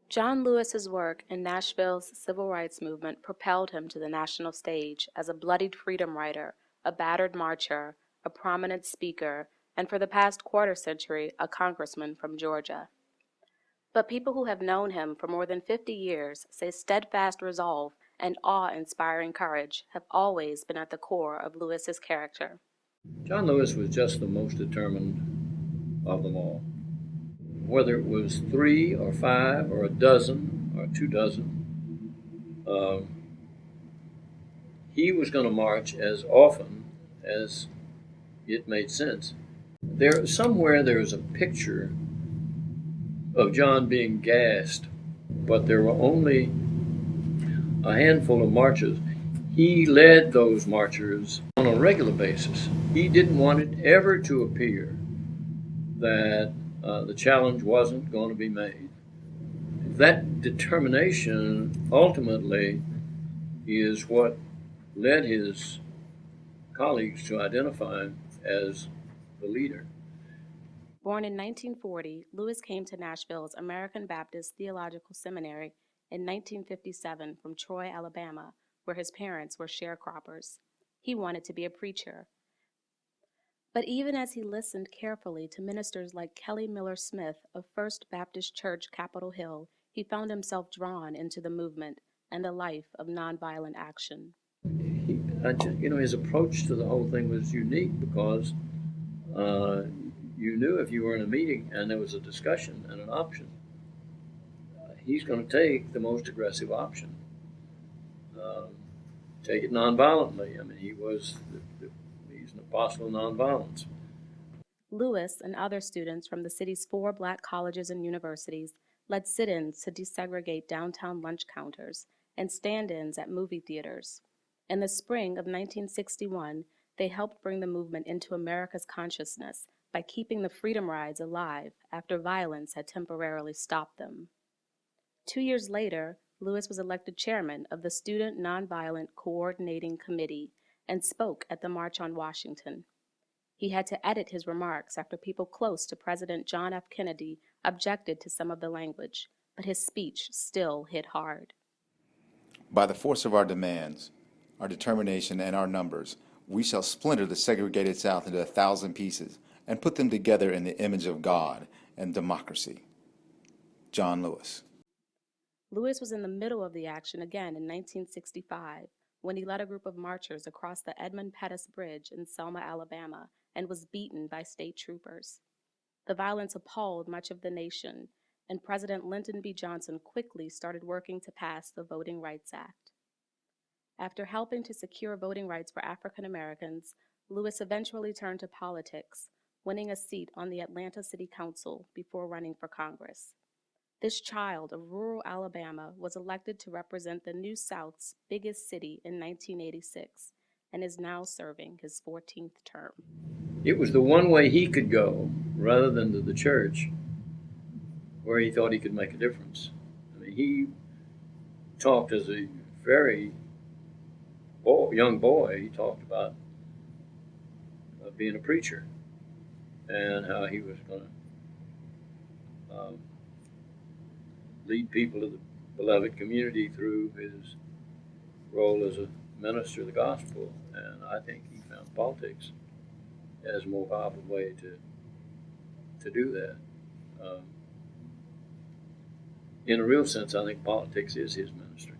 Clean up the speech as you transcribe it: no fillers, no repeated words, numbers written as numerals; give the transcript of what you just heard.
John Lewis's work in Nashville's civil rights movement propelled him to the national stage as a bloodied freedom writer, a battered marcher, a prominent speaker, and for the past quarter century, a congressman from Georgia. But people who have known him for more than 50 years say steadfast resolve and awe-inspiring courage have always been at the core of Lewis's character. John Lewis was just the most determined of them all. Whether it was 3 or 5 or a dozen or 2 dozen, he was going to march as often as it made sense. Somewhere there's a picture of John being gassed, but there were only a handful of marches. He led those marchers on a regular basis. He didn't want it ever to appear that the challenge wasn't going to be made. That determination ultimately is what led his colleagues to identify him as the leader. Born in 1940, Lewis came to Nashville's American Baptist Theological Seminary in 1957 from Troy, Alabama, where his parents were sharecroppers. He wanted to be a preacher. But even as he listened carefully to ministers like Kelly Miller Smith of First Baptist Church, Capitol Hill, he found himself drawn into the movement and the life of nonviolent action. His approach to the whole thing was unique because you knew if you were in a meeting and there was a discussion and an option, he's going to take the most aggressive option. Take it nonviolently. I mean, he's an apostle of nonviolence. Lewis and other students from the city's 4 black colleges and universities led sit-ins to desegregate downtown lunch counters and stand-ins at movie theaters. In the spring of 1961, they helped bring the movement into America's consciousness by keeping the freedom rides alive after violence had temporarily stopped them. 2 years later, Lewis was elected chairman of the Student Nonviolent Coordinating Committee and spoke at the March on Washington. He had to edit his remarks after people close to President John F. Kennedy objected to some of the language, but his speech still hit hard. By the force of our demands, our determination, and our numbers, we shall splinter the segregated South into 1,000 pieces and put them together in the image of God and democracy. John Lewis. Lewis was in the middle of the action again in 1965 when he led a group of marchers across the Edmund Pettus Bridge in Selma, Alabama, and was beaten by state troopers. The violence appalled much of the nation, and President Lyndon B. Johnson quickly started working to pass the Voting Rights Act. After helping to secure voting rights for African Americans, Lewis eventually turned to politics, winning a seat on the Atlanta City Council before running for Congress. This child of rural Alabama was elected to represent the New South's biggest city in 1986 and is now serving his 14th term. It was the one way he could go rather than to the church where he thought he could make a difference. I mean, he talked as a very young boy. He talked about being a preacher and how he was going to lead people of the beloved community through his role as a minister of the gospel. And I think he found politics as a more powerful way to do that. In a real sense, I think politics is his ministry.